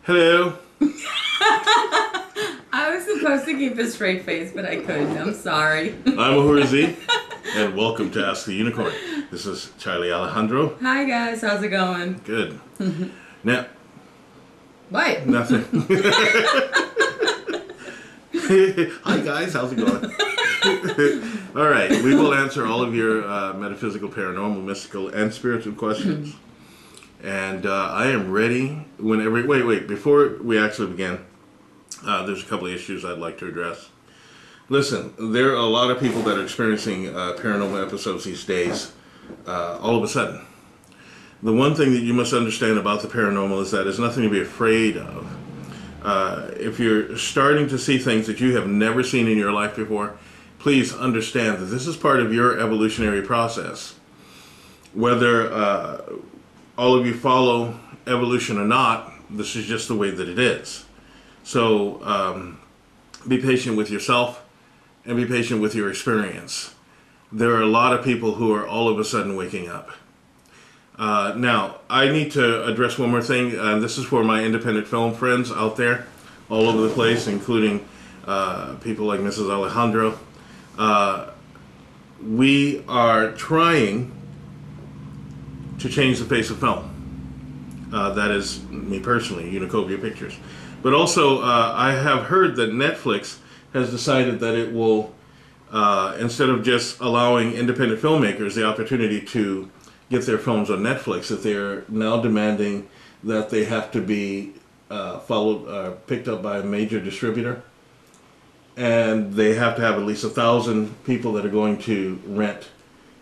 Hello. I was supposed to keep a straight face, but I couldn't. I'm sorry. I'm Ahurzi, and welcome to Ask the Unicorn. This is Charlie Alejandro. Hi guys, how's it going? Good. Now, What? nothing. Hi guys, how's it going? All right, we will answer all of your metaphysical, paranormal, mystical, and spiritual questions. And I am ready whenever. Wait. Before we actually begin, there's a couple of issues I'd like to address. Listen, there are a lot of people that are experiencing paranormal episodes these days, all of a sudden. The one thing that you must understand about the paranormal is that there's nothing to be afraid of. If you're starting to see things that you have never seen in your life before, please understand that this is part of your evolutionary process. Whether all of you follow evolution or not, this is just the way that it is. So be patient with yourself and be patient with your experience. There are a lot of people who are all of a sudden waking up. Now, I need to address one more thing. This is for my independent film friends out there all over the place, including people like Mrs. Alejandro. We are trying to change the face of film. That is me personally, Unicobia Pictures. But also, I have heard that Netflix has decided that it will, instead of just allowing independent filmmakers the opportunity to get their films on Netflix, that they're now demanding that they have to be picked up by a major distributor. And they have to have at least 1,000 people that are going to rent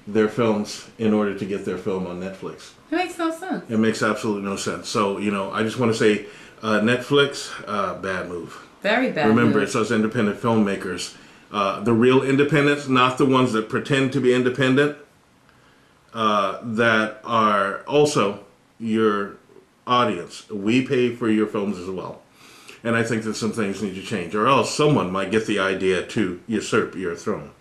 their films in order to get their film on Netflix. It makes no sense. It makes absolutely no sense. So, I just want to say, Netflix, bad move. Very bad Remember, move. it's us independent filmmakers. The real independents, not the ones that pretend to be independent, that are also your audience. We pay for your films as well. And I think that some things need to change, or else someone might get the idea to usurp your throne.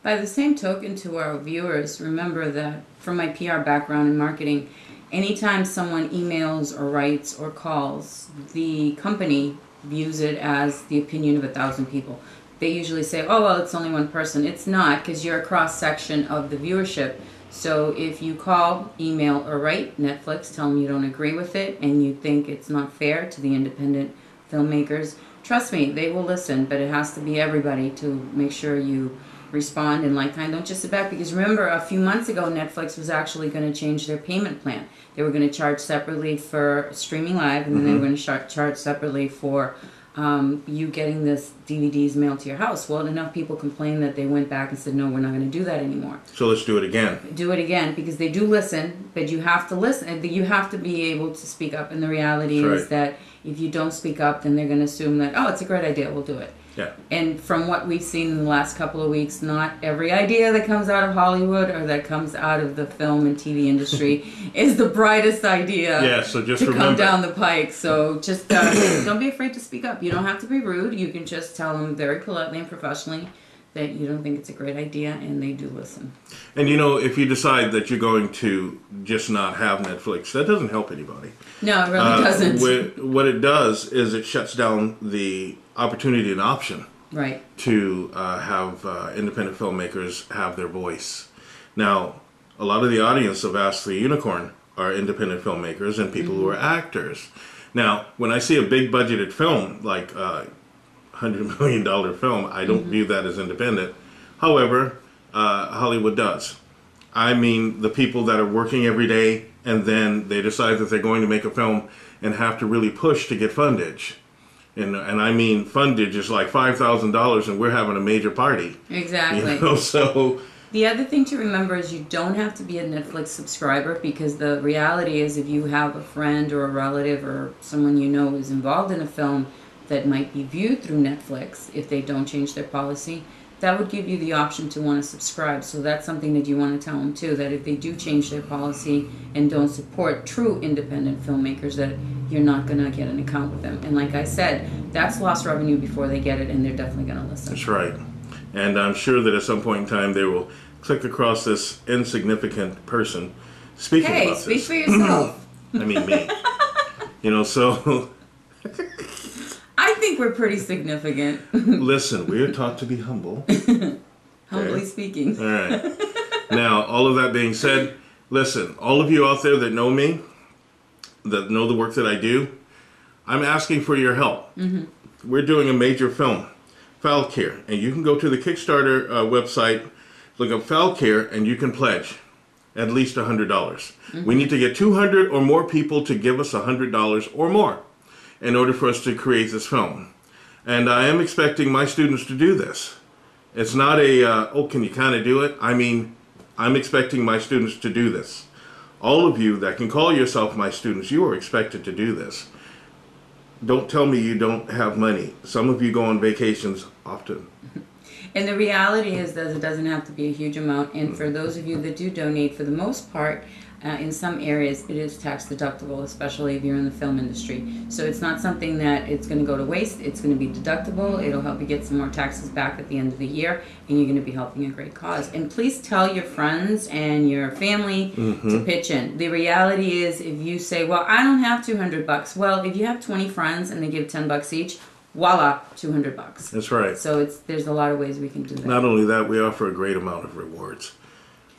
By the same token, to our viewers, remember that from my PR background in marketing, anytime someone emails or writes or calls, the company views it as the opinion of 1,000 people. They usually say, oh, well, it's only one person. It's not, because you're a cross-section of the viewership. So if you call, email, or write Netflix, tell them you don't agree with it and you think it's not fair to the independent filmmakers, trust me, they will listen, but it has to be everybody to make sure you respond in like kind. Don't just sit back, because remember, a few months ago, Netflix was actually going to change their payment plan. They were going to charge separately for streaming live, and then they were going to charge separately for you getting this DVDs mailed to your house. Well, enough people complained that they went back and said, no, we're not going to do that anymore. So let's do it again. Do it again, because they do listen, but you have to listen. You have to be able to speak up, and the reality is that if you don't speak up, then they're going to assume that, oh, it's a great idea, we'll do it. Yeah. And from what we've seen in the last couple of weeks, not every idea that comes out of Hollywood or that comes out of the film and TV industry is the brightest idea. Yeah, so just to remember, come down the pike. So just don't be afraid to speak up. You don't have to be rude. You can just tell them very politely and professionally that you don't think it's a great idea, and they do listen. And if you decide that you're going to just not have Netflix, that doesn't help anybody. No, it really doesn't. What it does is it shuts down the opportunity and option to have independent filmmakers have their voice. Now, a lot of the audience of Ask the Unicorn are independent filmmakers and people who are actors. Now, when I see a big budgeted film like $100 million film, I don't view that as independent. However, Hollywood does. I mean, the people that are working every day and then they decide that they're going to make a film and have to really push to get fundage. And I mean, fundage is like $5,000 and we're having a major party. Exactly. So the other thing to remember is you don't have to be a Netflix subscriber, because the reality is if you have a friend or a relative or someone you know is involved in a film that might be viewed through Netflix, if they don't change their policy, that would give you the option to want to subscribe. So that's something that you want to tell them too, that if they do change their policy and don't support true independent filmmakers, that you're not going to get an account with them. And like I said, that's lost revenue before they get it, and they're definitely going to listen. That's right. And I'm sure that at some point in time they will click across this insignificant person speaking about this. Hey, speak for yourself. I mean me. So we're pretty significant. Listen, we are taught to be humble. Humbly speaking. All right. Now, all of that being said, listen, all of you out there that know me, that know the work that I do, I'm asking for your help. We're doing a major film, Foul Care, and you can go to the Kickstarter website, look up Foul Care, and you can pledge at least $100. We need to get 200 or more people to give us $100 or more in order for us to create this film. And I am expecting my students to do this. It's not a, oh, can you kind of do it? I mean, I'm expecting my students to do this. All of you that can call yourself my students, you are expected to do this. Don't tell me you don't have money. Some of you go on vacations often. And the reality is that it doesn't have to be a huge amount. And for those of you that do donate, for the most part, in some areas, it is tax deductible, especially if you're in the film industry. So it's not something that it's going to go to waste. It's going to be deductible. It'll help you get some more taxes back at the end of the year, and you're going to be helping a great cause. And please tell your friends and your family to pitch in. The reality is, if you say, well, I don't have $200. Well, if you have 20 friends and they give $10 each, voila, $200. That's right. So there's a lot of ways we can do that. Not only that, we offer a great amount of rewards.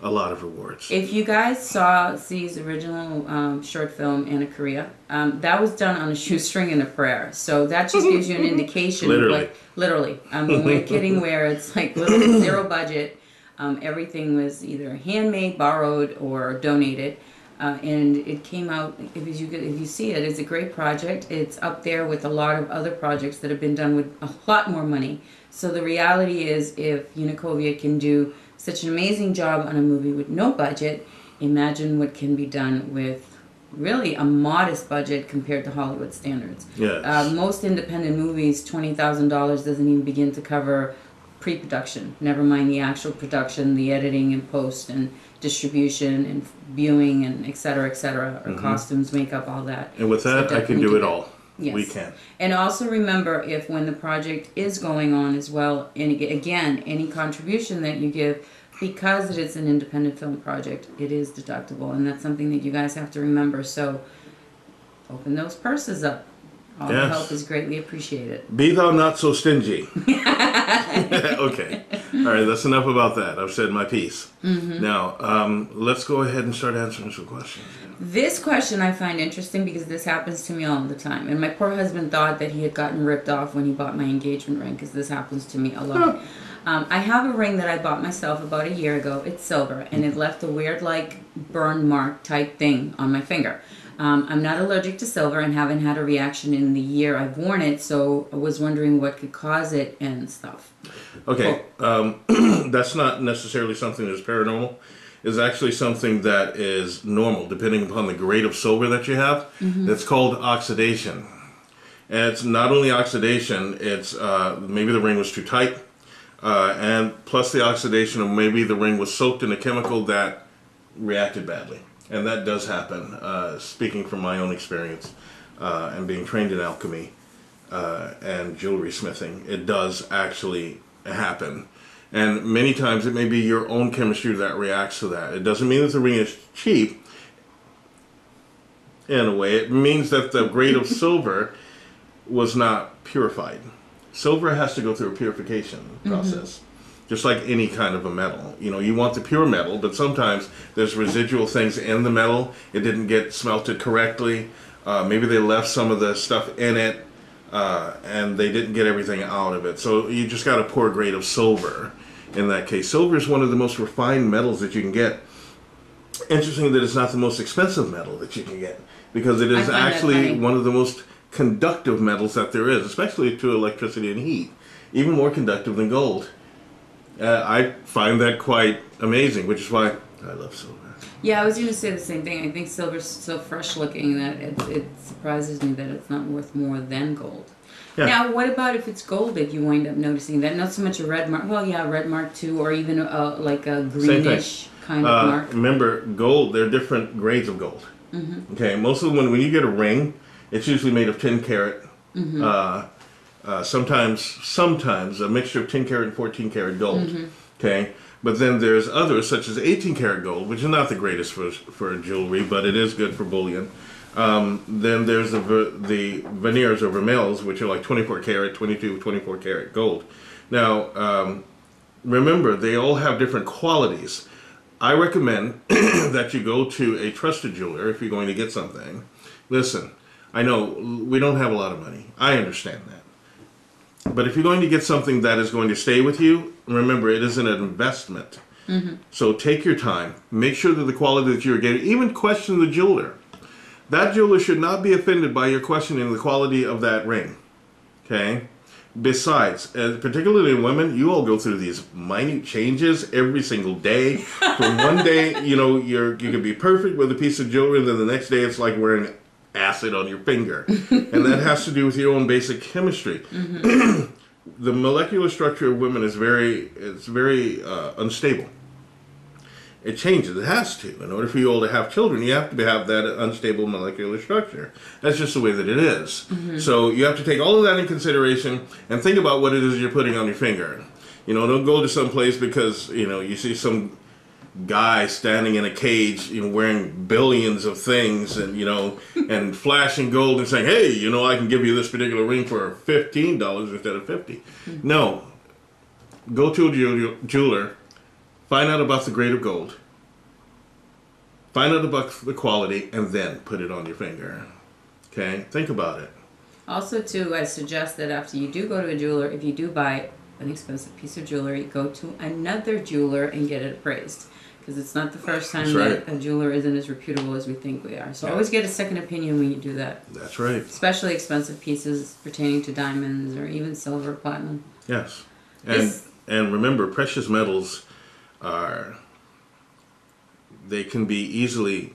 A lot of rewards. If you guys saw C's original short film, Anna Korea, that was done on a shoestring and a prayer. So that just gives you an indication. Literally. We're kidding where it's like literally zero budget. Everything was either handmade, borrowed, or donated. And it came out, if you see it, it's a great project. It's up there with a lot of other projects that have been done with a lot more money. So the reality is, if Unikovia can do such an amazing job on a movie with no budget, imagine what can be done with really a modest budget compared to Hollywood standards. Yes. Most independent movies, $20,000 doesn't even begin to cover pre-production, never mind the actual production, the editing and post and distribution and viewing and et cetera, or costumes, makeup, all that. And with that, I can do it all. Yes. We can. And also remember, if when the project is going on as well, and again, any contribution that you give, because it is an independent film project, it is deductible, and that's something that you guys have to remember. So open those purses up. All the help is greatly appreciated. Be thou not so stingy. Okay. All right, that's enough about that. I've said my piece. Now, let's go ahead and start answering some questions. This question I find interesting because this happens to me all the time. And my poor husband thought that he had gotten ripped off when he bought my engagement ring, because this happens to me a lot. I have a ring that I bought myself about a year ago. It's silver, and it left a weird, like, burn mark type thing on my finger. I'm not allergic to silver and haven't had a reaction in the year I've worn it, so I was wondering what could cause it and stuff. Okay, that's not necessarily something that's paranormal. It's actually something that is normal, depending upon the grade of silver that you have. It's called oxidation. And it's not only oxidation, it's maybe the ring was too tight, and plus the oxidation, or maybe the ring was soaked in a chemical that reacted badly. And that does happen, speaking from my own experience and being trained in alchemy and jewelry smithing. It does actually happen. And many times it may be your own chemistry that reacts to that. It doesn't mean that the ring is cheap, in a way. It means that the grade of silver was not purified. Silver has to go through a purification process. Just like any kind of a metal. You know, you want the pure metal, but sometimes there's residual things in the metal. It didn't get smelted correctly. Maybe they left some of the stuff in it, and they didn't get everything out of it. So you just got a poor grade of silver in that case. Silver is one of the most refined metals that you can get. Interesting that it's not the most expensive metal that you can get, because it is actually one of the most conductive metals that there is, especially to electricity and heat. Even more conductive than gold. I find that quite amazing, which is why I love silver. Yeah, I was going to say the same thing. I think silver's so fresh looking that it surprises me that it's not worth more than gold. Yeah. Now, what about if it's gold that you wind up noticing that? Not so much a red mark. Well, yeah, a red mark too, or even like a greenish kind of mark. Remember, gold, there are different grades of gold. Okay, most of them, when you get a ring, it's usually made of 10 karat. Sometimes a mixture of 10 karat and 14 karat gold. Okay, but then there's others such as 18 karat gold, which is not the greatest for jewelry, but it is good for bullion. Then there's the veneers or vermils, which are like 24 karat, 22, 24 karat gold. Now, remember, they all have different qualities. I recommend that you go to a trusted jeweler if you're going to get something. Listen, I know we don't have a lot of money. I understand that. But if you're going to get something that is going to stay with you, remember, it is an investment. So take your time. Make sure that the quality that you're getting, even question the jeweler. That jeweler should not be offended by your questioning the quality of that ring. Okay? Besides, particularly in women, you all go through these minute changes every single day. From one day, you can be perfect with a piece of jewelry, and then the next day it's like wearing acid on your finger. And that has to do with your own basic chemistry. The molecular structure of women is very unstable. It changes. It has to. In order for you all to have children, you have to have that unstable molecular structure. That's just the way that it is. So you have to take all of that in consideration and think about what it is you're putting on your finger. Don't go to some place because, you see some guy standing in a cage, wearing billions of things and, and flashing gold and saying, hey, I can give you this particular ring for $15 instead of $50. No. Go to a jeweler. Find out about the grade of gold. Find out about the quality, and then put it on your finger. Okay? Think about it. Also, too, I suggest that after you do go to a jeweler, if you do buy an expensive piece of jewelry, go to another jeweler and get it appraised. Because it's not the first time that a jeweler isn't as reputable as we think we are. So always get a second opinion when you do that. That's right. Especially expensive pieces pertaining to diamonds or even silver, platinum. Yes. And remember, precious metals they can be easily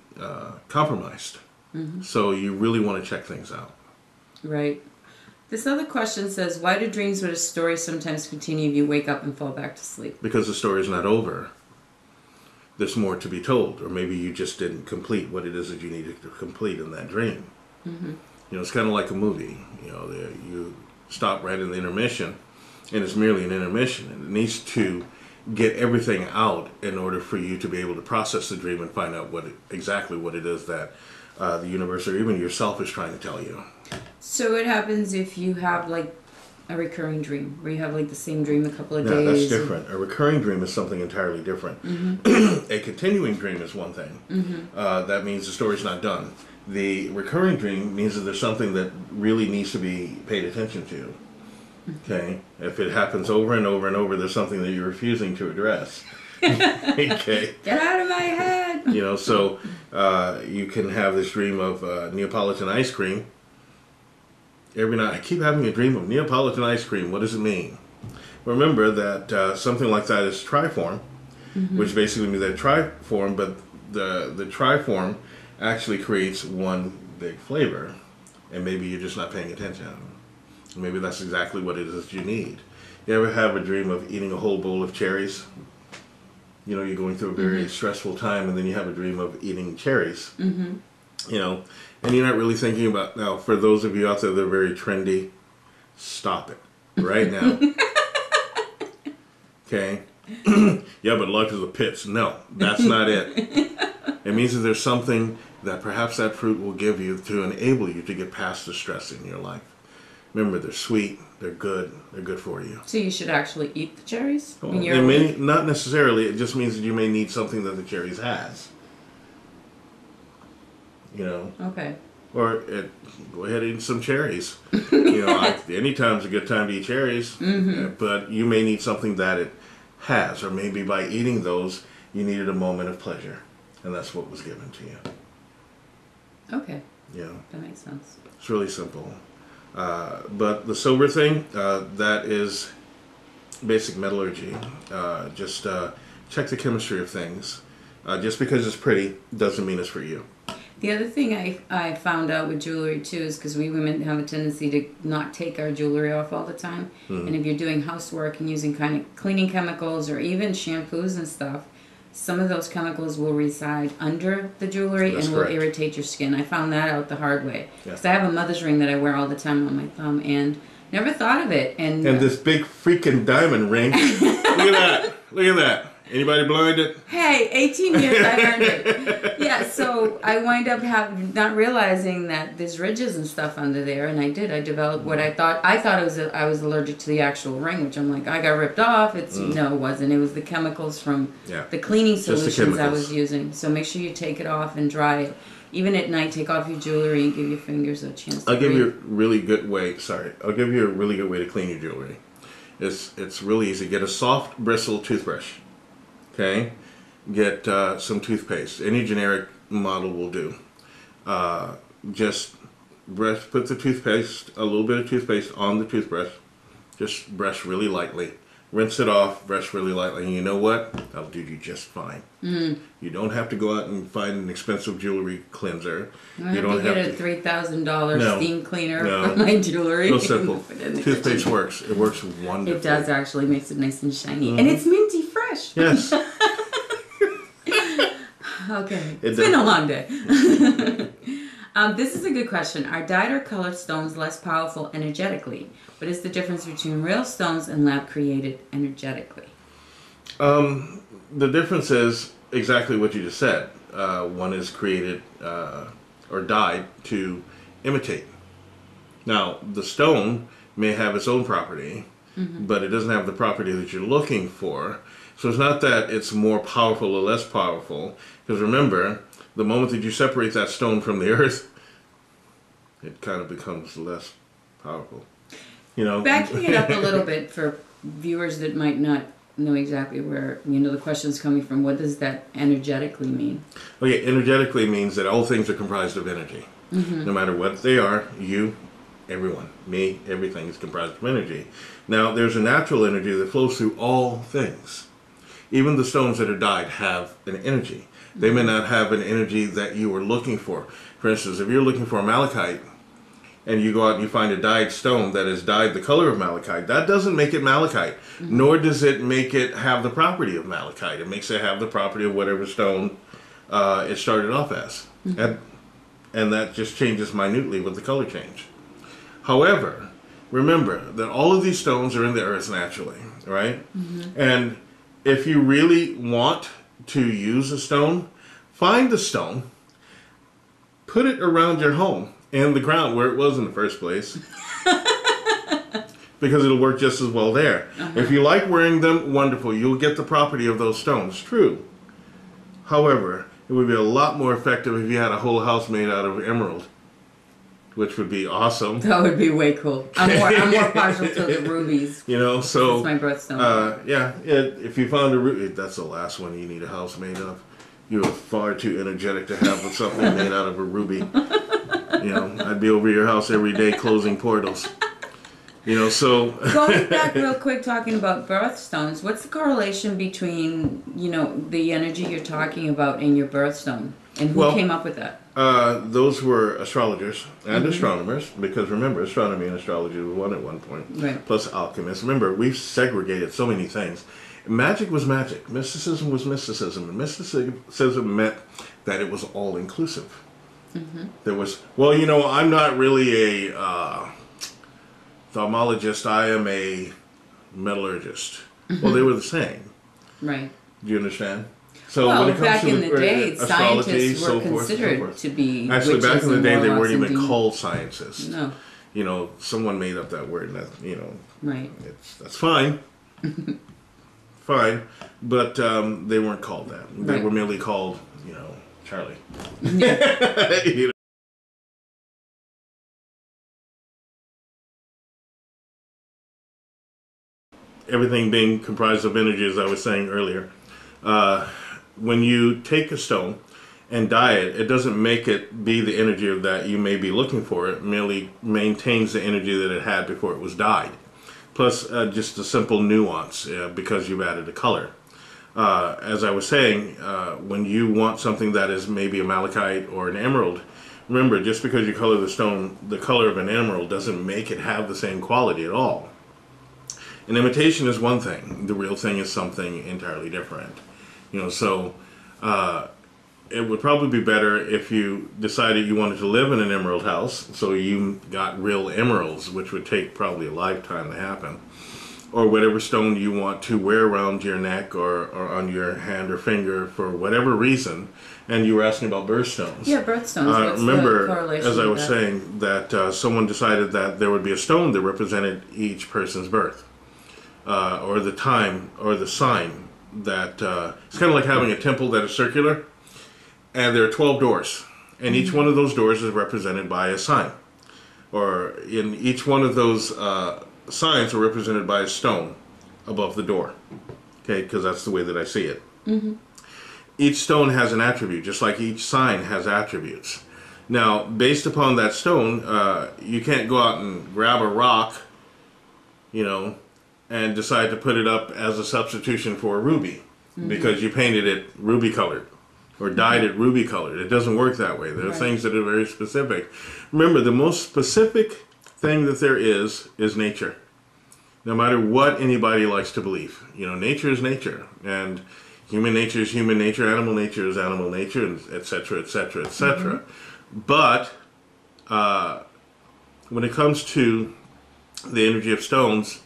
compromised. So you really want to check things out. Right. This other question says, why do dreams with a story sometimes continue if you wake up and fall back to sleep? Because the story's not over. There's more to be told, or maybe you just didn't complete what it is that you needed to complete in that dream. It's kind of like a movie. You stop right in the intermission, and it's merely an intermission, and it needs to get everything out in order for you to be able to process the dream and find out exactly what it is that the universe or even yourself is trying to tell you. So what happens if you have like a recurring dream, where you have like the same dream a couple of No, days? that's different. A recurring dream is something entirely different. A continuing dream is one thing. That means the story's not done. The recurring dream means that there's something that really needs to be paid attention to. Okay? If it happens over and over and over, there's something that you're refusing to address. Okay? Get out of my head! So you can have this dream of Neapolitan ice cream. Every night, I keep having a dream of Neapolitan ice cream. What does it mean? Remember that something like that is triform, which basically means that triform, but the triform actually creates one big flavor, and maybe you're just not paying attention. Maybe that's exactly what it is that you need. You ever have a dream of eating a whole bowl of cherries? You're going through a very stressful time, and then you have a dream of eating cherries. And you're not really thinking about, now, for those of you out there that are very trendy, stop it right now. Okay? Yeah, but life is a pits. No, that's not it. It means that there's something that perhaps that fruit will give you to enable you to get past the stress in your life. Remember, they're sweet, they're good for you. So you should actually eat the cherries? Well, not necessarily. It just means that you may need something that the cherries has. Okay. Or go ahead and eat some cherries. Anytime's a good time to eat cherries. But you may need something that it has. Or maybe by eating those, you needed a moment of pleasure. And that's what was given to you. Okay. Yeah. That makes sense. It's really simple. But the silver thing, that is basic metallurgy. Just check the chemistry of things. Just because it's pretty doesn't mean it's for you. The other thing I found out with jewelry too is because we women have a tendency to not take our jewelry off all the time. And if you're doing housework and using kind of cleaning chemicals or even shampoos and stuff, some of those chemicals will reside under the jewelry and will irritate your skin. I found that out the hard way. Because I have a mother's ring that I wear all the time on my thumb and never thought of it. And this big freaking diamond ring. Look at that. Look at that. Anybody blinded? Hey, 18 years, I earned it. Yeah, so I wind up not realizing that there's ridges and stuff under there, and I did. I developed what I thought it was. I was allergic to the actual ring, which I'm like, I got ripped off. No, it wasn't. It was the chemicals from the cleaning solutions I was using. So make sure you take it off and dry it. Even at night, take off your jewelry and give your fingers a chance to I'll give you a really good way to clean your jewelry. It's really easy. Get a soft bristle toothbrush. Okay, get some toothpaste. Any generic model will do. Just put the toothpaste, a little bit of toothpaste on the toothbrush. Just brush really lightly. Rinse it off, brush really lightly, and you know what? That'll do you just fine. You don't have to go out and find an expensive jewelry cleanser. You don't have to get a $3,000 steam cleaner for my jewelry. Real simple. Toothpaste works. It works wonderfully. It does actually. Makes it nice and shiny. And it's minty fresh. Yes. Okay. It's been a long day. This is a good question. Are dyed or colored stones less powerful energetically? What is the difference between real stones and lab-created energetically? The difference is exactly what you just said. One is created or dyed to imitate. Now, the stone may have its own property, but it doesn't have the property that you're looking for. So it's not that it's more powerful or less powerful, because remember, the moment that you separate that stone from the earth, it kind of becomes less powerful. You know, backing it up a little bit for viewers that might not know exactly where the question's coming from. What does that energetically mean? Okay, energetically means that all things are comprised of energy. No matter what they are, you, everyone, me, everything is comprised of energy. Now, there's a natural energy that flows through all things. Even the stones that are dyed have an energy. They may not have an energy that you were looking for. For instance, if you're looking for malachite, and you go out and you find a dyed stone that is dyed the color of malachite, that doesn't make it malachite, nor does it make it have the property of malachite. It makes it have the property of whatever stone it started off as. And that just changes minutely with the color change. However, remember that all of these stones are in the earth naturally, right? And if you really want to use a stone, find the stone, put it around your home, and the ground where it was in the first place, because it'll work just as well there. If you like wearing them, wonderful. You'll get the property of those stones. True. However, it would be a lot more effective if you had a whole house made out of emerald, which would be awesome. That would be way cool. I'm more partial to the rubies. So that's my birthstone. If you found a ruby, that's the last one you need a house made of. You are far too energetic to have something made out of a ruby. I'd be over your house every day closing portals. So going back real quick, talking about birthstones, what's the correlation between the energy you're talking about and your birthstone, and who came up with that? Those were astrologers and astronomers, because remember, astronomy and astrology were one at one point. Right. Plus alchemists. Remember, we've segregated so many things. Magic was magic. Mysticism was mysticism. And mysticism meant that it was all inclusive. There was, I'm not really a ophthalmologist. I am a metallurgist. Well, they were the same. Right. Do you understand? So when it comes back to in the day, astrology, scientists were considered to be actually back in the day they weren't even demons. called scientists. No. Someone made up that word, and that right. That's fine. Fine, but they weren't called that. They were merely called, Charlie. Everything being comprised of energy, as I was saying earlier. When you take a stone and dye it, it doesn't make it be the energy of that you may be looking for. It merely maintains the energy that it had before it was dyed. Plus, just a simple nuance, because you've added a color. As I was saying, when you want something that is maybe a malachite or an emerald, remember, just because you color the stone the color of an emerald doesn't make it have the same quality at all. An imitation is one thing. The real thing is something entirely different. So it would probably be better if you decided you wanted to live in an emerald house, so you got real emeralds, which would take probably a lifetime to happen. or whatever stone you want to wear around your neck or on your hand or finger for whatever reason. And you were asking about birthstones. Yeah, birthstones. What's Remember, the correlation as I with was that? saying, that someone decided that there would be a stone that represented each person's birth, or the time, or the sign. That it's kind of like having a temple that is circular, and there are 12 doors, and each one of those doors is represented by a sign, or in each one of those signs are represented by a stone above the door. Okay, because that's the way that I see it. Each stone has an attribute, just like each sign has attributes. Now, based upon that stone, you can't go out and grab a rock, and decide to put it up as a substitution for a ruby, because you painted it ruby colored or dyed it ruby colored. It doesn't work that way. There are things that are very specific. Remember, the most specific thing that there is nature. No matter what anybody likes to believe, nature is nature, and human nature is human nature, animal nature is animal nature, and et cetera, et cetera, et cetera. But when it comes to the energy of stones,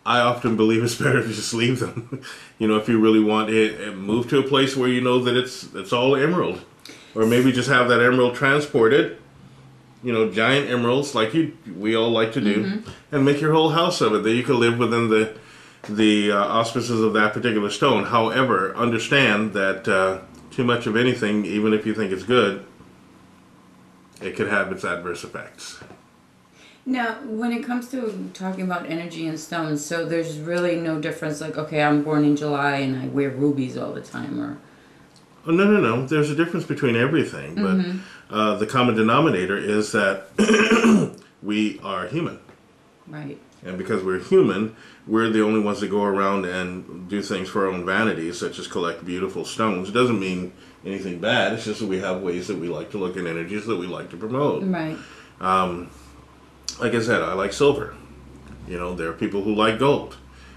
I often believe it's better to just leave them. If you really want it, move to a place where you know that it's all emerald, or maybe just have that emerald transported. Giant emeralds like we all like to do, and make your whole house of it. That you can live within the auspices of that particular stone. However, understand that too much of anything, even if you think it's good, it could have its adverse effects. Now, when it comes to talking about energy and stones, so there's really no difference. Like, okay, I'm born in July and I wear rubies all the time, or... Oh, no. There's a difference between everything, but the common denominator is that we are human. Right. And because we're human, we're the only ones that go around and do things for our own vanity, such as collect beautiful stones. It doesn't mean anything bad. It's just that we have ways that we like to look at energies that we like to promote. Right. Like I said, I like silver. There are people who like gold.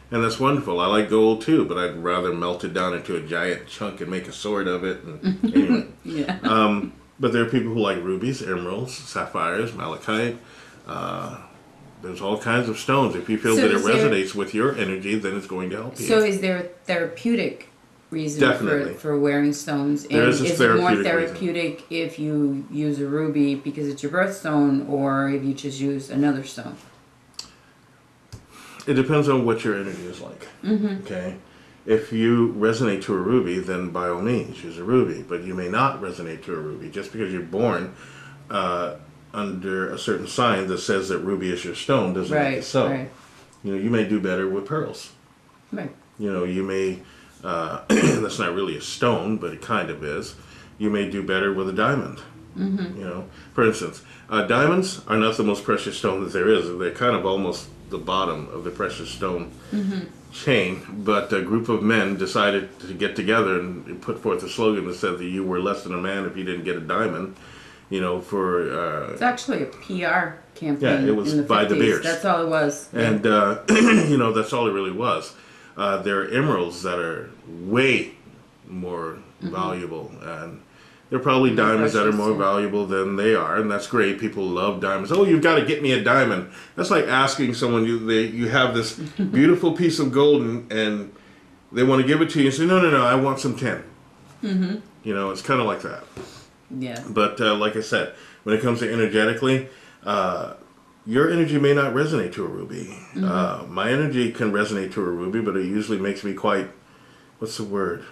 And that's wonderful. I like gold too, but I'd rather melt it down into a giant chunk and make a sword of it. And, anyway. Yeah. But there are people who like rubies, emeralds, sapphires, malachite. There's all kinds of stones. If you feel that it resonates with your energy, then it's going to help you. So is there a therapeutic reason Definitely. for wearing stones? And There's a is it more therapeutic therapeutic if you use a ruby because it's your birthstone, or if you just use another stone? It depends on what your energy is like. Okay? If you resonate to a ruby, then by all means use a ruby. But you may not resonate to a ruby. Just because you're born under a certain sign that says that ruby is your stone doesn't make it so. Right. You may do better with pearls. Right. You may, that's not really a stone, but it kind of is. You may do better with a diamond. For instance, diamonds are not the most precious stone that there is. They're kind of almost the bottom of the precious stone chain. But a group of men decided to get together and put forth a slogan that said that you were less than a man if you didn't get a diamond. It's actually a PR campaign. Yeah, it was in the by 50s. De Beers. That's all it was. And, that's all it really was. There are emeralds that are way more valuable. And there are probably diamonds that are more valuable than they are. And that's great. People love diamonds. Oh, you've got to get me a diamond. That's like asking someone, you have this beautiful piece of gold and they want to give it to you. And say, no, I want some tin. It's kind of like that. Yeah. But like I said, when it comes to energetically, your energy may not resonate to a ruby. My energy can resonate to a ruby, but it usually makes me quite, what's the word?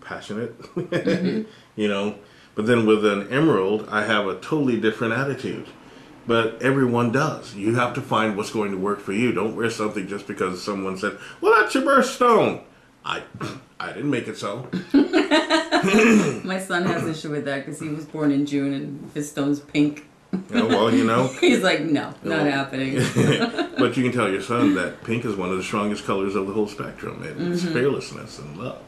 Passionate. But then with an emerald, I have a totally different attitude. But everyone does. You have to find what's going to work for you. Don't wear something just because someone said, well, that's your birthstone. I didn't make it so. My son has an issue with that because he was born in June and his stone's pink. Oh, well, He's like, no, not happening. But you can tell your son that pink is one of the strongest colors of the whole spectrum. It's fearlessness and love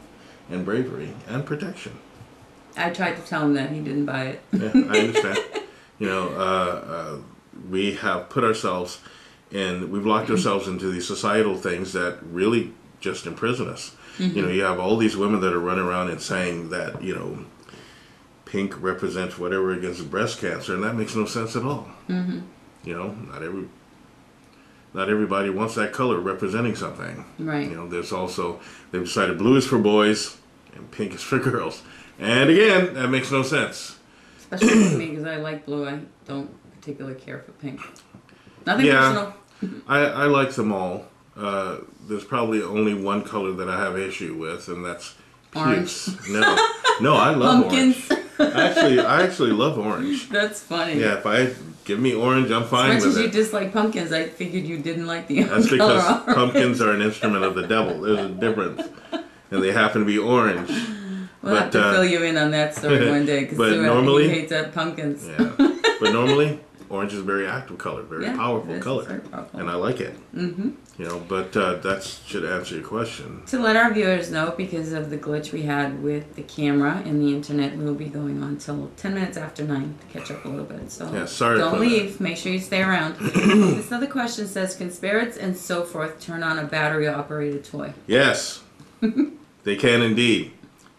and bravery and protection. I tried to tell him that. He didn't buy it. Yeah, I understand. We have put ourselves we've locked ourselves into these societal things that really just imprison us. You have all these women that are running around and saying that, pink represents whatever against breast cancer, and that makes no sense at all. Not not everybody wants that color representing something. Right. You know, there's also, they've decided blue is for boys and pink is for girls. And again, that makes no sense. Especially for me, because I like blue. I don't particularly care for pink. Nothing personal. I like them all. There's probably only one color that I have issue with, and that's orange. No, I love pumpkins. Orange. I actually love orange. That's funny. Yeah, give me orange, I'm fine with it. As much as you dislike pumpkins, I figured you didn't like the That's because color pumpkins are an instrument of the devil. There's a difference, and they happen to be orange. We'll have to fill you in on that story one day, because he hates pumpkins. Yeah, but normally orange is a very active color, very powerful color, very powerful. and I like it. Mm-hmm. You know, but that should answer your question. To let our viewers know, because of the glitch we had with the camera and the internet, we'll be going on till 10 minutes after 9 to catch up a little bit. So don't leave. Make sure you stay around. This other question says, can spirits and so forth turn on a battery-operated toy? Yes, they can indeed.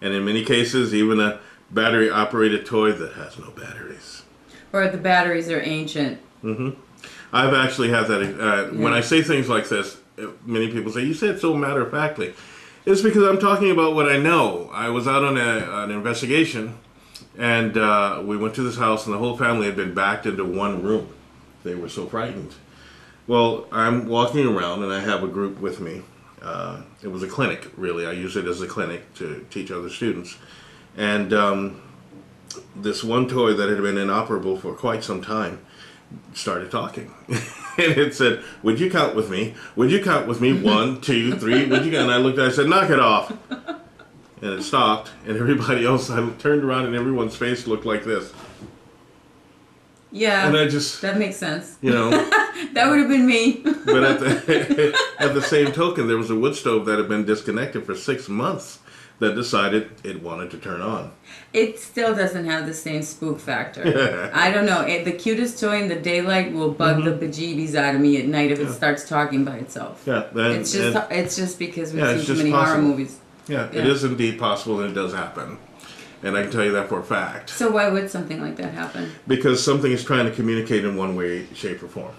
And in many cases, even a battery-operated toy that has no batteries. Or the batteries are ancient. Mm-hmm. I've actually had that. When I say things like this, many people say, you say it so matter-of-factly. It's because I'm talking about what I know. I was out on an investigation, and we went to this house, and the whole family had been backed into one room. They were so frightened. Well, I'm walking around, and I have a group with me. It was a clinic, really. I use it as a clinic to teach other students. And this one toy that had been inoperable for quite some time started talking. And it said, would you count with me? Would you count with me? 1, 2, 3, would you count? And I looked at it, I said, knock it off. And it stopped. And everybody else, I turned around and everyone's face looked like this. Yeah, and I just, that makes sense. You know. That would have been me. But at the same token, there was a wood stove that had been disconnected for 6 months that decided it wanted to turn on. It still doesn't have the same spook factor. I don't know. The cutest toy in the daylight will bug the bejeebies out of me at night if it starts talking by itself. Yeah, it's just because we've seen too many horror movies. Yeah, it is indeed possible, and it does happen. And I can tell you that for a fact. So why would something like that happen? Because something is trying to communicate in one way, shape, or form.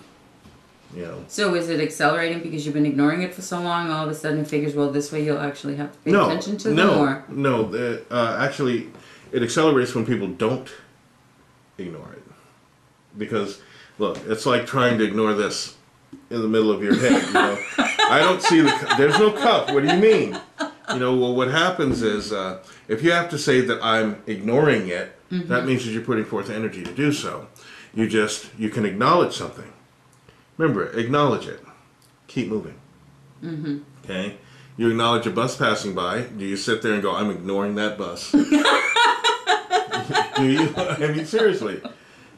You know. So is it accelerating because you've been ignoring it for so long? All of a sudden it figures, well, this way you'll actually have to pay attention to them? Or? No. Actually, it accelerates when people don't ignore it. Because, look, it's like trying to ignore this in the middle of your head. You know? I don't see there's no cup. What do you mean? You know, well, what happens is if you have to say that I'm ignoring it, that means that you're putting forth energy to do so. You can acknowledge something. Remember, acknowledge it. Keep moving. Okay? You acknowledge a bus passing by. Do you sit there and go, I'm ignoring that bus? Do you? I mean, seriously.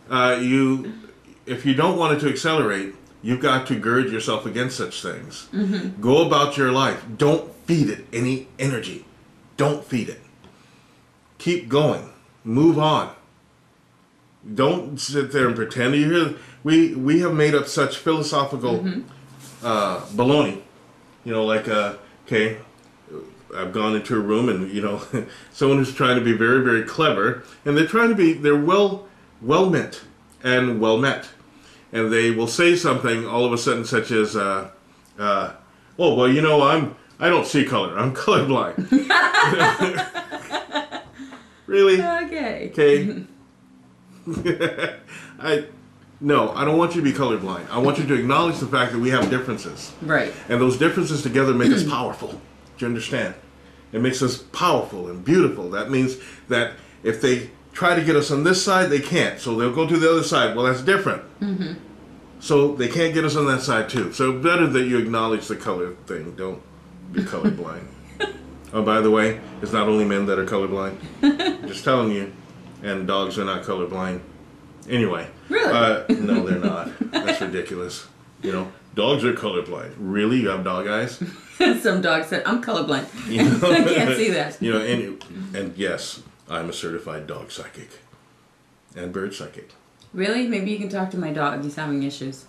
If you don't want it to accelerate, you've got to gird yourself against such things. Go about your life. Don't feed it any energy. Don't feed it. Keep going. Move on. Don't sit there and pretend. You hear, we have made up such philosophical baloney. You know, like, okay, I've gone into a room and, you know, someone who's trying to be very, very clever, and they're well meant and well met. And they will say something all of a sudden such as, oh, well, you know, I don't see color. I'm colorblind. Really? Okay. Okay. No, I don't want you to be colorblind. I want you to acknowledge the fact that we have differences. Right. And those differences together make us powerful. Do you understand? It makes us powerful and beautiful. That means that if they try to get us on this side, they can't. So they'll go to the other side. Well, that's different. So they can't get us on that side too. So better that you acknowledge the color thing. Don't be colorblind. Oh, by the way, it's not only men that are colorblind. Just telling you. And dogs are not colorblind. Anyway. Really? No, they're not. That's ridiculous. You know, dogs are colorblind. Really? You have dog eyes? Some dogs said, I'm colorblind. You know? I can't see that. You know, and yes, I'm a certified dog psychic. And bird psychic. Really? Maybe you can talk to my dog. He's having issues.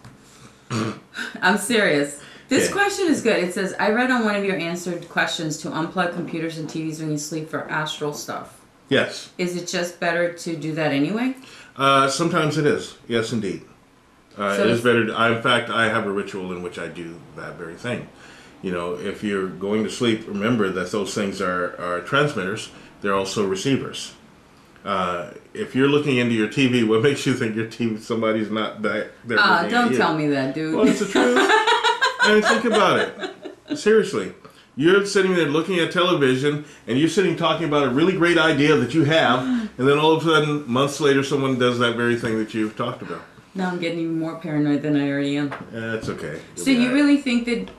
I'm serious. This question is good. It says, I read on one of your answered questions to unplug computers and TVs when you sleep for astral stuff. Yes. Is it just better to do that anyway? Sometimes it is. Yes, indeed. So It is better. In fact, I have a ritual in which I do that very thing. You know, if you're going to sleep, remember that those things are transmitters. They're also receivers. If you're looking into your TV, what makes you think your TV somebody's not back there? Don't tell me that, dude. Well, it's the truth. And think about it. Seriously. You're sitting there looking at television, and you're sitting talking about a really great idea that you have, and then all of a sudden, months later, someone does that very thing that you've talked about. Now I'm getting even more paranoid than I already am. That's okay. So you really think that,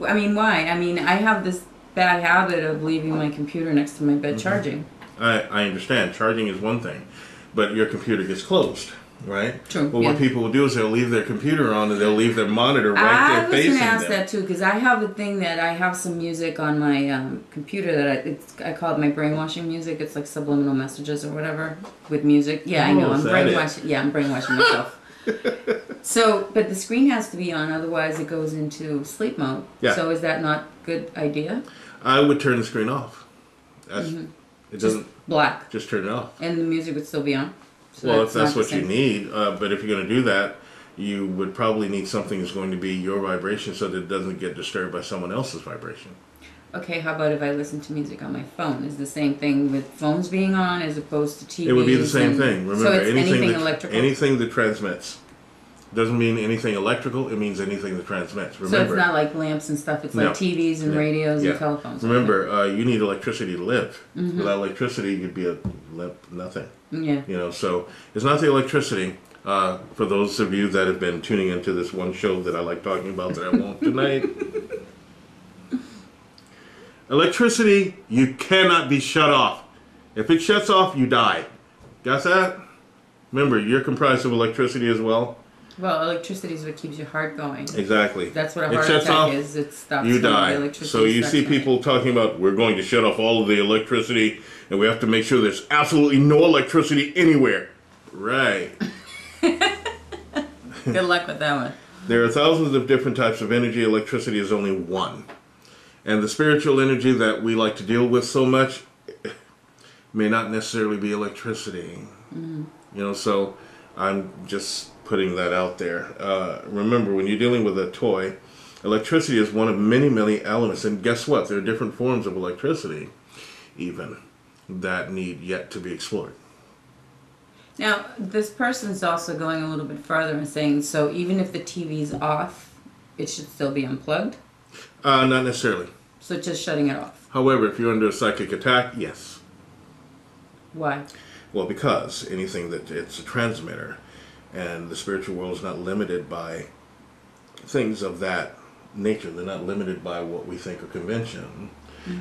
I mean, why? I mean, I have this bad habit of leaving my computer next to my bed charging. I understand. Charging is one thing, but your computer gets closed, right? True. Well, what people will do is they'll leave their computer on and they'll leave their monitor right there facing them. I was going to ask that too, because I have a thing that I have some music on my computer that I call it my brainwashing music. It's like subliminal messages or whatever with music. Yeah, I know. I'm brainwashing. Yeah, I'm brainwashing myself. So, but the screen has to be on, otherwise it goes into sleep mode. Yeah. So is that not a good idea? I would turn the screen off. It doesn't black. Just turn it off. And the music would still be on. So well, if that's what you need, but if you're going to do that, you would probably need something that's going to be your vibration so that it doesn't get disturbed by someone else's vibration. Okay, how about if I listen to music on my phone? Is the same thing with phones being on as opposed to TVs? It would be the same thing. Remember, so it's anything that transmits. Doesn't mean anything electrical, it means anything that transmits. Remember, so it's not like lamps and stuff, it's like TVs and radios and telephones. Remember, you need electricity to live. Without electricity, you'd be nothing. Yeah. You know, so it's not the electricity. For those of you that have been tuning into this one show that I like talking about that I won't tonight. Electricity, you cannot be shut off. If it shuts off, you die. Got that? Remember, you're comprised of electricity as well. Well, electricity is what keeps your heart going. Exactly. That's what a heart attack is. It stops you die. The electricity. So you see people talking about, we're going to shut off all of the electricity, and we have to make sure there's absolutely no electricity anywhere. Right. Good luck with that one. There are thousands of different types of energy. Electricity is only one. And the spiritual energy that we like to deal with so much may not necessarily be electricity. You know, so I'm just putting that out there. Remember, when you're dealing with a toy, electricity is one of many, many elements. And guess what? There are different forms of electricity, even, that need yet to be explored. Now, this person's also going a little bit further and saying, so even if the TV's off, it should still be unplugged? Not necessarily. So just shutting it off? However, if you're under a psychic attack, yes. Why? Well, because anything that it's a transmitter, and the spiritual world is not limited by things of that nature. They're not limited by what we think are convention.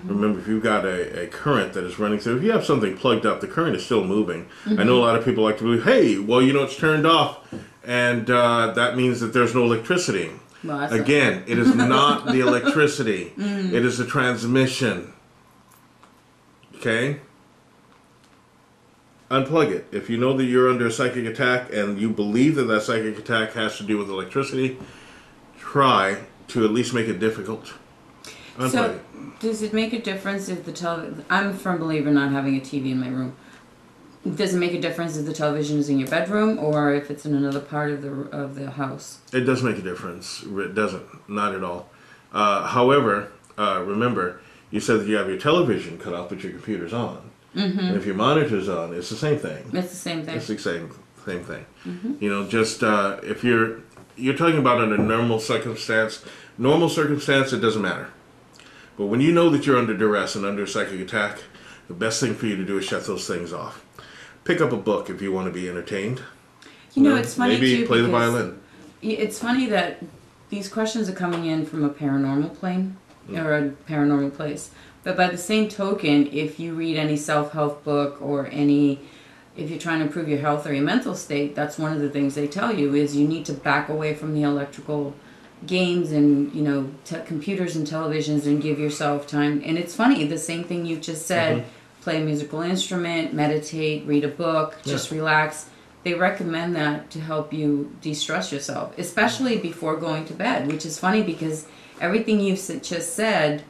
Remember, if you've got a current that is running through, if you have something plugged up, the current is still moving. I know a lot of people like to believe, hey, well, you know, it's turned off, and that means that there's no electricity. Well, again, it is not the electricity. It is the transmission. Okay? Unplug it. If you know that you're under a psychic attack and you believe that that psychic attack has to do with electricity, try to at least make it difficult. Unplug it. Does it make a difference if the television... I'm a firm believer not having a TV in my room. Does it make a difference if the television is in your bedroom or if it's in another part of the house? It does make a difference. It doesn't. Not at all. However, remember, you said that you have your television cut off but your computer's on. And if your monitor's on, it's the same thing. It's the same thing. It's the same thing. You know, just if you're talking about under normal circumstance, it doesn't matter. But when you know that you're under duress and under a psychic attack, the best thing for you to do is shut those things off. Pick up a book if you want to be entertained. You know, it's funny maybe too, play the violin. It's funny that these questions are coming in from a paranormal plane or a paranormal place. But by the same token, if you read any self-help book or if you're trying to improve your health or your mental state, that's one of the things they tell you is you need to back away from the electrical games and, you know, computers and televisions and give yourself time. And it's funny, the same thing you just said, play a musical instrument, meditate, read a book, just relax. They recommend that to help you de-stress yourself, especially before going to bed, which is funny because everything you've just said,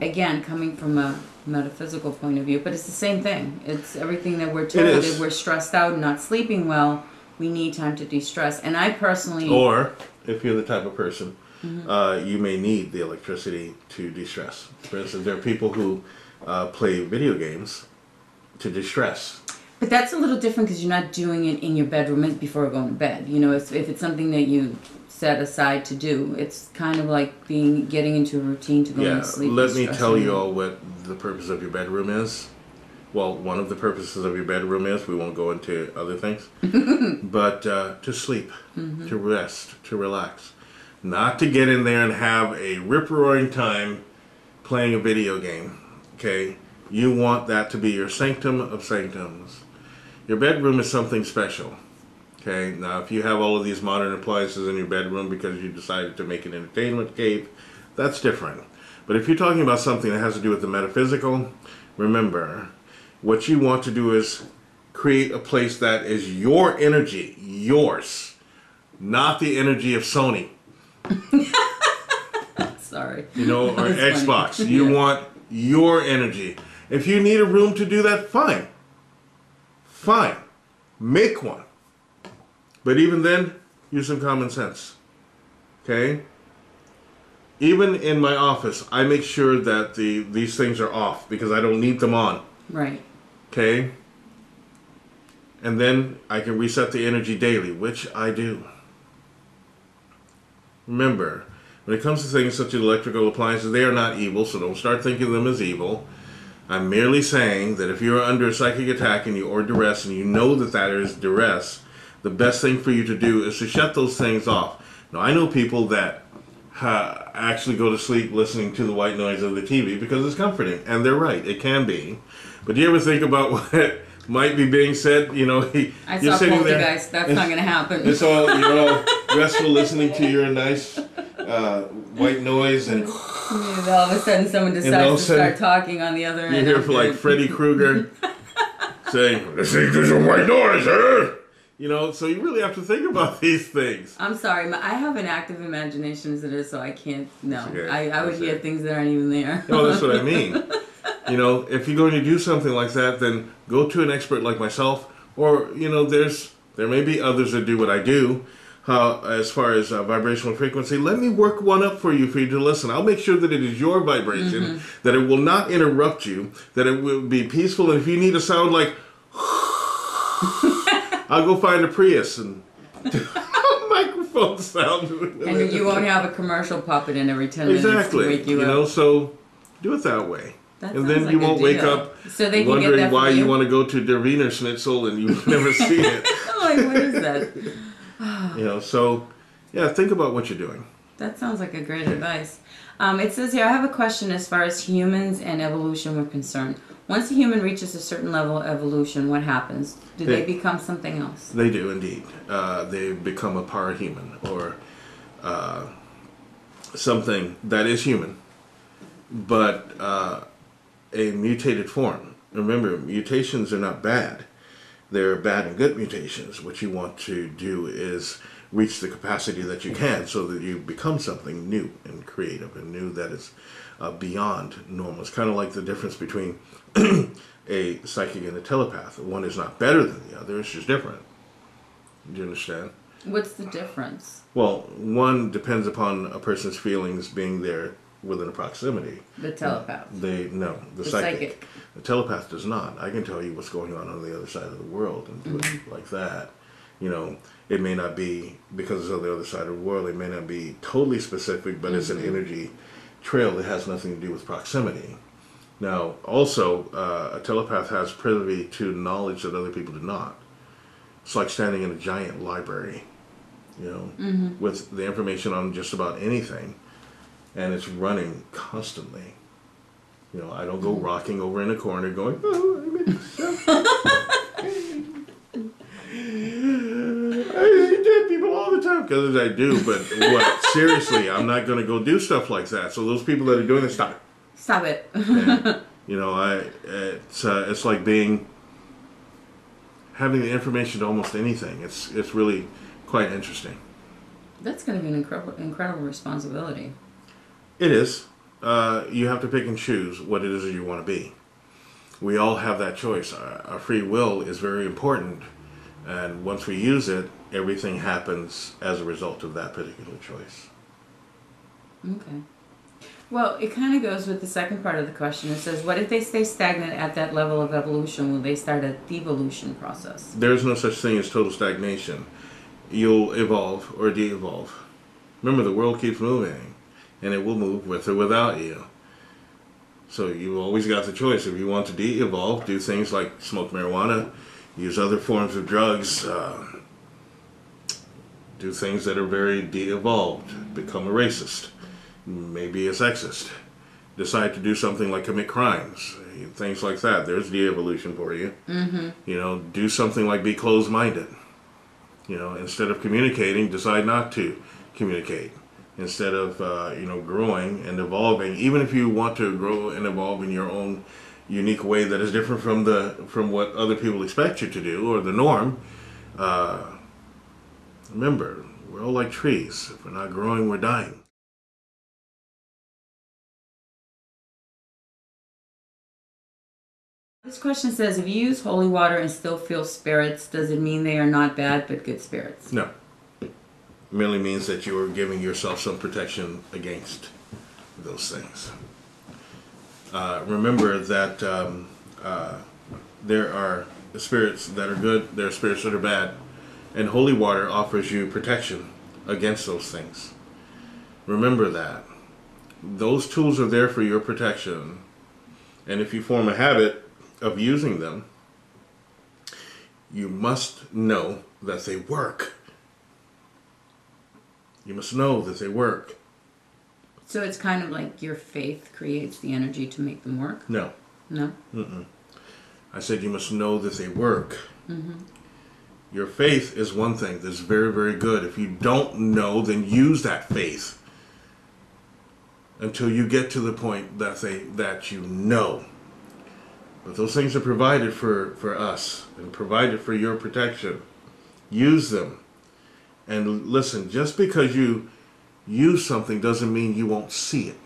again, coming from a metaphysical point of view, but it's the same thing. It's everything that we're told. If we're stressed out and not sleeping well, we need time to de-stress. And I personally... Or, if you're the type of person, you may need the electricity to de-stress. For instance, there are people who play video games to de-stress. But that's a little different because you're not doing it in your bedroom before going to bed. You know, if it's something that you set aside to do, it's kind of like getting into a routine to go to sleep. Let me tell you all what the purpose of your bedroom is. Well, one of the purposes of your bedroom is, we won't go into other things, but to sleep, to rest, to relax. Not to get in there and have a rip-roaring time playing a video game, okay? You want that to be your sanctum of sanctums. Your bedroom is something special, okay? Now, if you have all of these modern appliances in your bedroom because you decided to make an entertainment cave, that's different. But if you're talking about something that has to do with the metaphysical, remember, what you want to do is create a place that is your energy, yours, not the energy of Sony. Sorry. You know, or Xbox. Funny. You want your energy. If you need a room to do that, fine. Fine. Make one. But even then, use some common sense. Okay? Even in my office, I make sure that these things are off because I don't need them on. Right. Okay? And then I can reset the energy daily, which I do. Remember, when it comes to things such as electrical appliances, they are not evil, so don't start thinking of them as evil. I'm merely saying that if you're under a psychic attack or duress, and you know that that is duress, the best thing for you to do is to shut those things off. Now, I know people that actually go to sleep listening to the white noise of the TV because it's comforting, and they're right, it can be. But do you ever think about what might be being said? You know, you're sitting there. Guys, that's not going to happen. It's all, you're all restful listening to your nice white noise, and all of a sudden someone decides to start talking on the other end. You hear for like Freddy Krueger saying, "Listening to some white noise, huh?" You know, so you really have to think about these things. I'm sorry, I have an active imagination as it is, so I can't. No, okay. I would hear things that aren't even there. No, that's what I mean. You know, if you're going to do something like that, then go to an expert like myself, or you know, there may be others that do what I do. As far as vibrational frequency, let me work one up for you to listen. I'll make sure that it is your vibration, that it will not interrupt you, that it will be peaceful, and if you need a sound like I'll go find a Prius and microphone sound. And you won't have a commercial popping in every 10 minutes to wake you up. Know, so do it that way. And then you won't wake up wondering why you want to go to Der Wiener Schnitzel and you've never seen it. Like, what is that? You know, so, yeah, think about what you're doing. That sounds like a great advice. It says here, I have a question as far as humans and evolution were concerned. Once a human reaches a certain level of evolution, what happens? Do they become something else? They do, indeed. They become a parahuman, or something that is human, but a mutated form. Remember, mutations are not bad. They're bad and good mutations. What you want to do is reach the capacity that you can so that you become something new and creative and new that is beyond normal. It's kind of like the difference between a psychic and a telepath. One is not better than the other, it's just different. Do you understand? What's the difference? Well, one depends upon a person's feelings being there within a proximity. The telepath. The psychic. The telepath does not. I can tell you what's going on the other side of the world and do it like that. You know, it may not be, because it's on the other side of the world, it may not be totally specific, but it's an energy trail that has nothing to do with proximity. Now, also, a telepath has privy to knowledge that other people do not. It's like standing in a giant library, you know, with the information on just about anything, and it's running constantly. You know, I don't go rocking over in a corner going, "Oh, I made myself." I see dead people all the time, because I do, but what? Seriously, I'm not going to go do stuff like that. So those people that are doing this, stop it. Stop it. And, you know, it's like having the information to almost anything. It's really quite interesting. That's going to be an incredible responsibility. It is. You have to pick and choose what it is that you want to be. We all have that choice. Our free will is very important And once we use it, everything happens as a result of that particular choice. Okay. Well, it kind of goes with the second part of the question. It says, what if they stay stagnant at that level of evolution? Will they start a devolution process? There's no such thing as total stagnation. You'll evolve or de-evolve. Remember, the world keeps moving, and it will move with or without you. So you've always got the choice. If you want to de-evolve, do things like smoke marijuana, use other forms of drugs, do things that are very de-evolved, become a racist, maybe a sexist, decide to do something like commit crimes, things like that. There's de-evolution for you. Mm-hmm. You know, do something like be closed-minded. You know, instead of communicating, decide not to communicate. Instead of, growing and evolving, even if you want to grow and evolve in your own unique way that is different from what other people expect you to do or the norm, remember, we're all like trees. If we're not growing, we're dying. This question says, if you use holy water and still feel spirits, does it mean they are not bad but good spirits? No. It merely means that you are giving yourself some protection against those things. Remember that there are spirits that are good, there are spirits that are bad, and holy water offers you protection against those things. Remember that. Those tools are there for your protection, and if you form a habit of using them, you must know that they work. You must know that they work. So it's kind of like your faith creates the energy to make them work? No. No? Mm-mm. I said you must know that they work. Mm-hmm. Your faith is one thing that's very, very good. If you don't know, then use that faith until you get to the point that you know. But those things are provided for us and provided for your protection. Use them. And listen, just because you use something doesn't mean you won't see it.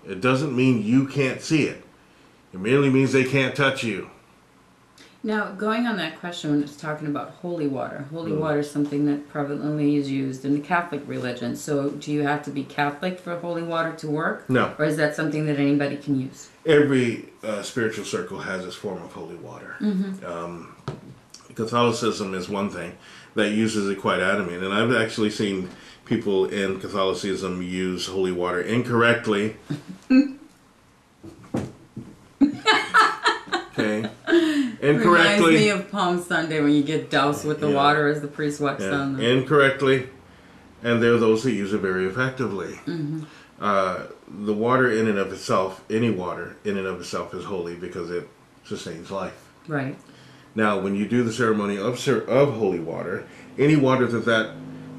It doesn't mean you can't see it. It merely means they can't touch you. Now, going on that question when it's talking about holy water is something that prevalently is used in the Catholic religion. So do you have to be Catholic for holy water to work? No. Or is that something that anybody can use? Every spiritual circle has its form of holy water. Mm-hmm. Catholicism is one thing that uses it quite adamant. And I've actually seen people in Catholicism use holy water incorrectly. Okay. Reminds me of Palm Sunday when you get doused with the water as the priest walks down the... Incorrectly. And there are those that use it very effectively. Mm-hmm. The water in and of itself, any water in and of itself is holy because it sustains life. Right. Now, when you do the ceremony of holy water, any water that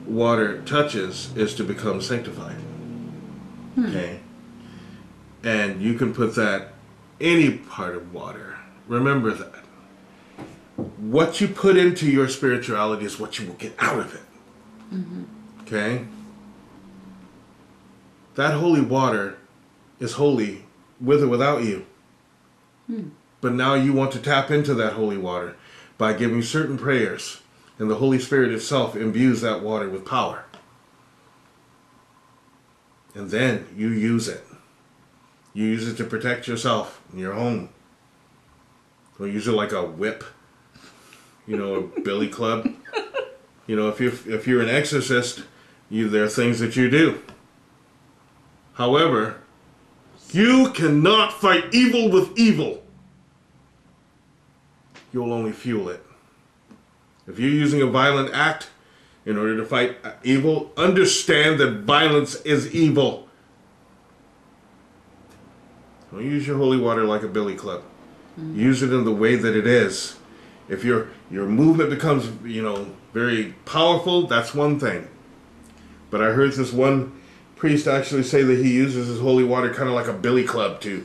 water touches is to become sanctified. Okay? And you can put that any part of water. Remember that. What you put into your spirituality is what you will get out of it. Mm-hmm. Okay? That holy water is holy with or without you. But now you want to tap into that holy water by giving certain prayers, and the Holy Spirit itself imbues that water with power. And then you use it. You use it to protect yourself in your home. Or use it like a whip, a billy club. If you're an exorcist, there are things that you do. However, you cannot fight evil with evil. You'll only fuel it. If you're using a violent act in order to fight evil, understand that violence is evil. Don't use your holy water like a billy club. Use it in the way that it is. If your movement becomes, very powerful, that's one thing. But I heard this one priest actually say that he uses his holy water kind of like a billy club to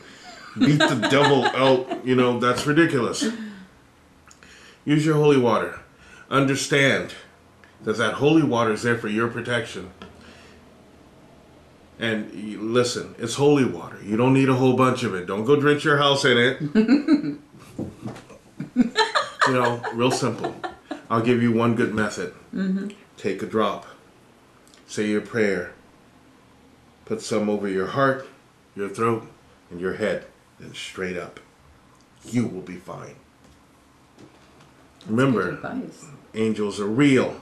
beat the devil out. That's ridiculous. Use your holy water. Understand that holy water is there for your protection. And listen, it's holy water. You don't need a whole bunch of it. Don't go drench your house in it. Real simple. I'll give you one good method. Take a drop. Say your prayer. Put some over your heart, your throat, and your head. Then straight up. You will be fine. Remember, angels are real.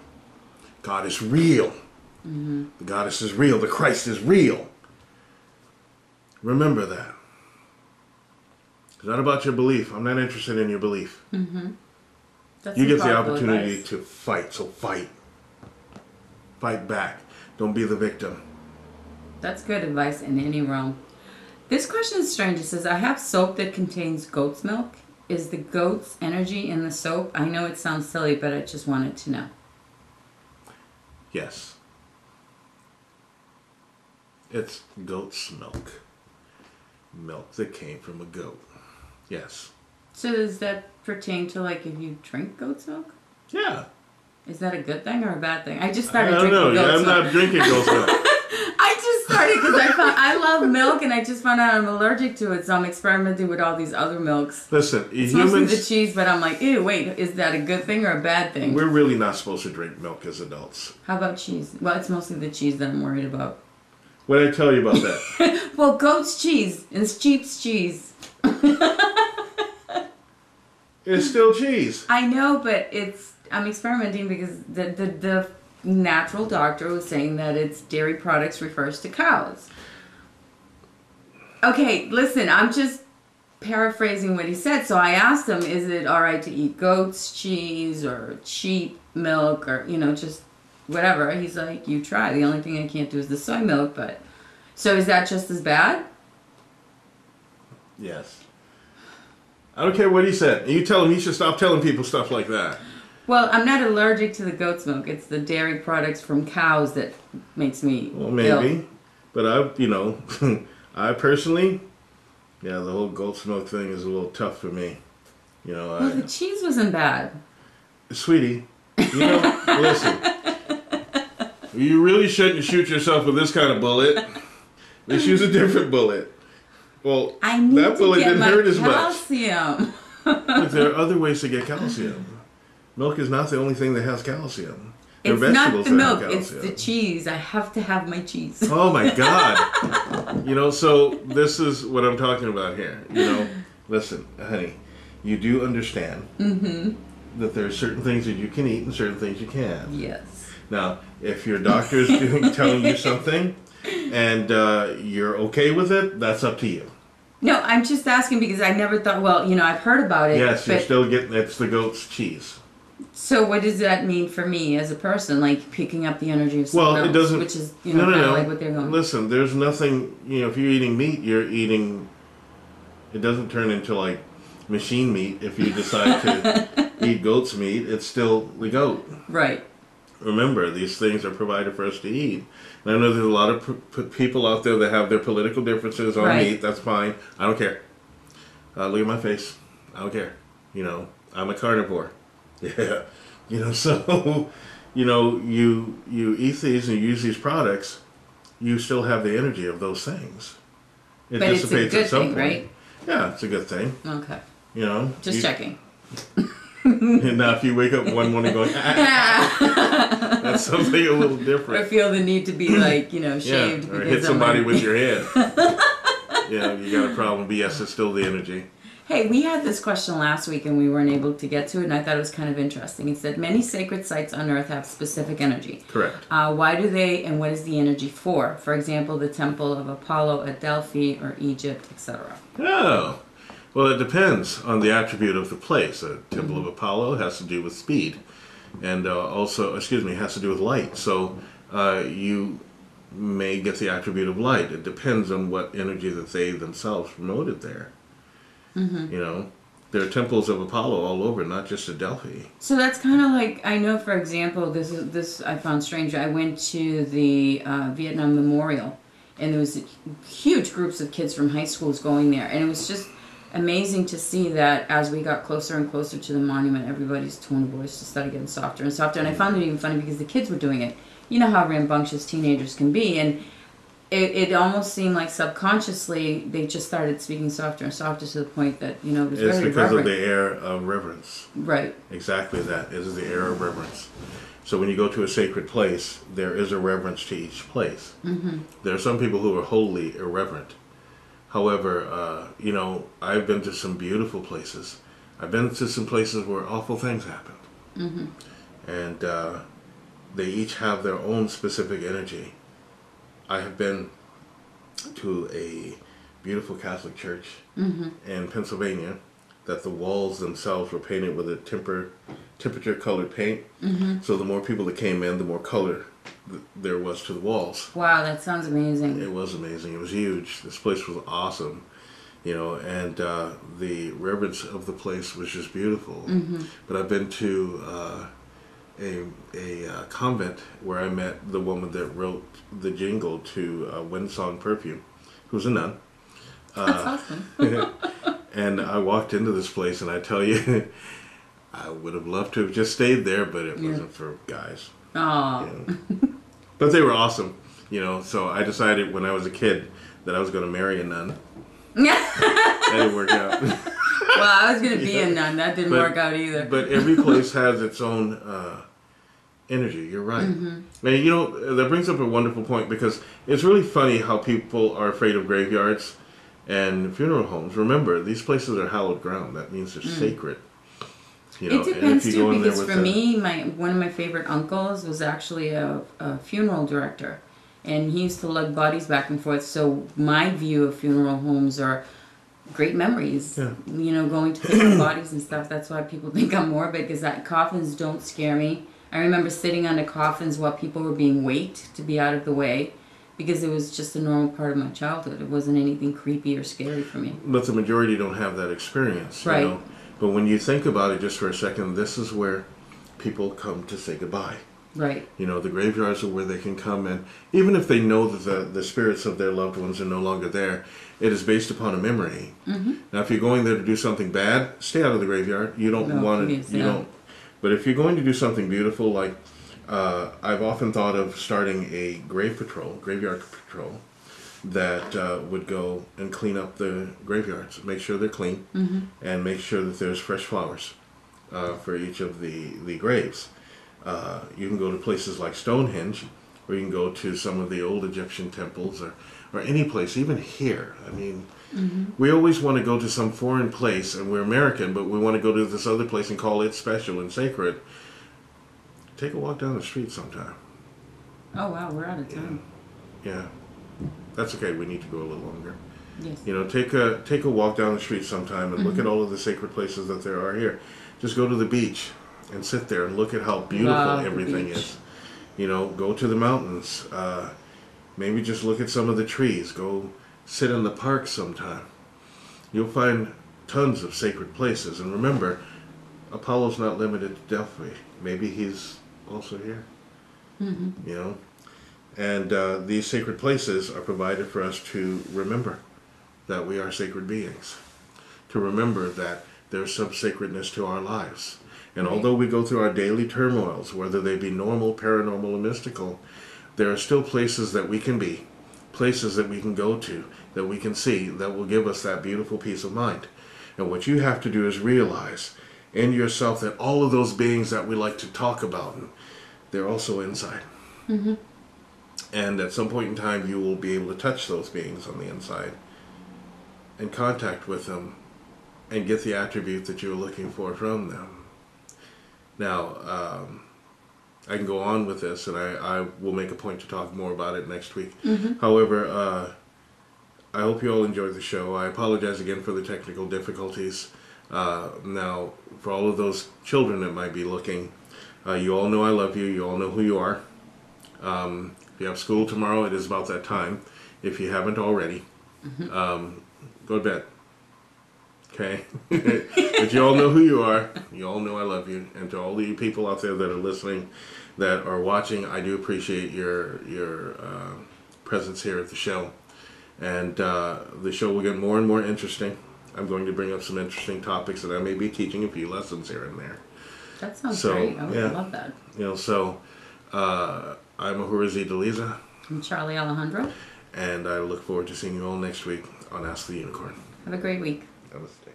God is real. The goddess is real. The Christ is real. Remember that. It's not about your belief. I'm not interested in your belief. You get the opportunity to fight, so fight. Fight back. Don't be the victim. That's good advice in any realm. This question is strange. It says, I have soap that contains goat's milk. Is the goat's energy in the soap? I know it sounds silly, but I just wanted to know. Yes. It's goat's milk. Milk that came from a goat. Yes. So does that pertain to like if you drink goat's milk? Yeah. Is that a good thing or a bad thing? I just started I don't drinking know. goat's milk. I'm not drinking goat's milk. I just started because I love milk and I just found out I'm allergic to it, so I'm experimenting with all these other milks. Listen, it's mostly the cheese, but I'm like, ew, wait, is that a good thing or a bad thing? We're really not supposed to drink milk as adults. How about cheese? Well, it's mostly the cheese that I'm worried about. What did I tell you about that? Well, goat's cheese. It's Jeep's cheese. It's still cheese. I know, but I'm experimenting because the natural doctor was saying that it's dairy products refers to cows. Okay, listen, I'm just paraphrasing what he said. So I asked him, is it all right to eat goat's cheese or sheep milk or, just whatever. He's like, you try. The only thing I can't do is the soy milk, but... So is that just as bad? Yes. I don't care what he said. You tell him he should stop telling people stuff like that. Well, I'm not allergic to the goat's milk. It's the dairy products from cows that makes me maybe. ill. But I personally, the whole goat's milk thing is a little tough for me. The cheese wasn't bad. Sweetie, listen. You really shouldn't shoot yourself with this kind of bullet. Let's use a different bullet. Well, I need that bullet to get didn't my hurt as calcium. much. But there are other ways to get calcium. Milk is not the only thing that has calcium. It's not the milk, it's the cheese. I have to have my cheese. Oh my God. So this is what I'm talking about here. Listen, honey, you do understand that there are certain things that you can eat and certain things you can't. Yes. Now, if your doctor is telling you something and you're okay with it, that's up to you. No, I'm just asking because I never thought, I've heard about it. Yes, you're still getting, it's the goat's cheese. So what does that mean for me as a person, like picking up the energy of someone else? It doesn't, which is, no, like what they're going. Listen, there's nothing, if you're eating meat, it doesn't turn into like machine meat if you decide to eat goat's meat. It's still the goat. Right. Remember, these things are provided for us to eat. And I know there's a lot of people out there that have their political differences on meat. That's fine. I don't care. Look at my face. I don't care. I'm a carnivore. Yeah. So, you eat these and you use these products, you still have the energy of those things. It but dissipates it's a good at some thing, point. right? Yeah, it's a good thing. Okay. Just checking. And now if you wake up one morning going, that's something a little different. Or feel the need to be like, shaved. Or hit somebody with your head. You got a problem. But yes, it's still the energy. Hey, we had this question last week and we weren't able to get to it, and I thought it was kind of interesting. It said, many sacred sites on Earth have specific energy. Correct. Why do they, and what is the energy for? For example, the Temple of Apollo at Delphi or Egypt, etc. Oh. Well, it depends on the attribute of the place. The Temple of Apollo has to do with speed. And has to do with light. So you may get the attribute of light. It depends on what energy that they themselves promoted there. There are temples of Apollo all over, not just at Delphi. So that's kind of like, I know, for example, this I found strange. I went to the Vietnam Memorial, and there was huge groups of kids from high schools going there, and it was just amazing to see that as we got closer and closer to the monument, everybody's tone of voice just started getting softer and softer. And I found it even funny because the kids were doing it. You know how rambunctious teenagers can be, and it almost seemed like subconsciously they just started speaking softer and softer to the point that, it was It's very because reverent. of the air of reverence. Right. Exactly that. It is the air of reverence. So when you go to a sacred place, there is a reverence to each place. Mm-hmm. There are some people who are wholly irreverent. However, I've been to some beautiful places. I've been to some places where awful things happen. Mm-hmm. And they each have their own specific energy. I have been to a beautiful Catholic church in Pennsylvania that the walls themselves were painted with a temperature colored paint. Mm-hmm. So the more people that came in, the more color there was to the walls. Wow, that sounds amazing. It was amazing. It was huge. This place was awesome, and the reverence of the place was just beautiful. Mm-hmm. But I've been to a convent where I met the woman that wrote the jingle to Windsong Perfume, who's a nun. That's awesome. And I walked into this place, and I tell you, I would have loved to have just stayed there, but it wasn't for guys. Oh. But they were awesome, so I decided when I was a kid that I was going to marry a nun. That didn't work out. Well, I was going to be a nun. That didn't work out either. But every place has its own energy. You're right. Mm-hmm. And, that brings up a wonderful point, because it's really funny how people are afraid of graveyards and funeral homes. Remember, these places are hallowed ground. That means they're sacred. It depends too, because for me, one of my favorite uncles was actually a funeral director, and he used to lug bodies back and forth. So my view of funeral homes are great memories. Yeah. Going to pick up bodies and stuff. That's why people think I'm morbid, because coffins don't scare me. I remember sitting under coffins while people were being waked to be out of the way, because it was just a normal part of my childhood. It wasn't anything creepy or scary for me. But the majority don't have that experience, Right. But when you think about it just for a second, this is where people come to say goodbye. Right. The graveyards are where they can come, and even if they know that the spirits of their loved ones are no longer there, it is based upon a memory. Mm-hmm. Now, if you're going there to do something bad, stay out of the graveyard. You don't want to. You don't. But if you're going to do something beautiful, like I've often thought of starting a graveyard patrol, that would go and clean up the graveyards, make sure they're clean, and make sure that there's fresh flowers for each of the graves. You can go to places like Stonehenge, or you can go to some of the old Egyptian temples, or any place, even here. I mean, we always want to go to some foreign place, and we're American, but we want to go to this other place and call it special and sacred. Take a walk down the street sometime. Oh, wow, we're out of time. Yeah. That's okay. We need to go a little longer. Yes. Take a walk down the street sometime and look at all of the sacred places that there are here. Just go to the beach and sit there and look at how beautiful everything is. Go to the mountains. Maybe just look at some of the trees. Go sit in the park sometime. You'll find tons of sacred places. And remember, Apollo's not limited to Delphi. Maybe he's also here. Mm-hmm. And these sacred places are provided for us to remember that we are sacred beings. To remember that there's some sacredness to our lives. And although we go through our daily turmoils, whether they be normal, paranormal, or mystical, there are still places that we can be, places that we can go to, that we can see, that will give us that beautiful peace of mind. And what you have to do is realize in yourself that all of those beings that we like to talk about, they're also inside. Mm-hmm. And at some point in time, you will be able to touch those beings on the inside and contact with them and get the attribute that you're looking for from them. Now, I can go on with this, and I will make a point to talk more about it next week. Mm-hmm. However, I hope you all enjoyed the show. I apologize again for the technical difficulties. Now, for all of those children that might be looking, you all know I love you. You all know who you are. If you have school tomorrow, it is about that time. If you haven't already, go to bed. Okay? But you all know who you are. You all know I love you. And to all the people out there that are listening, that are watching, I do appreciate your presence here at the show. And the show will get more and more interesting. I'm going to bring up some interesting topics, and I may be teaching a few lessons here and there. That sounds great. I would love that. I'm Ahura Z. DeLiza. I'm Charlie Alejandro. And I look forward to seeing you all next week on Ask the Unicorn. Have a great week. Namaste.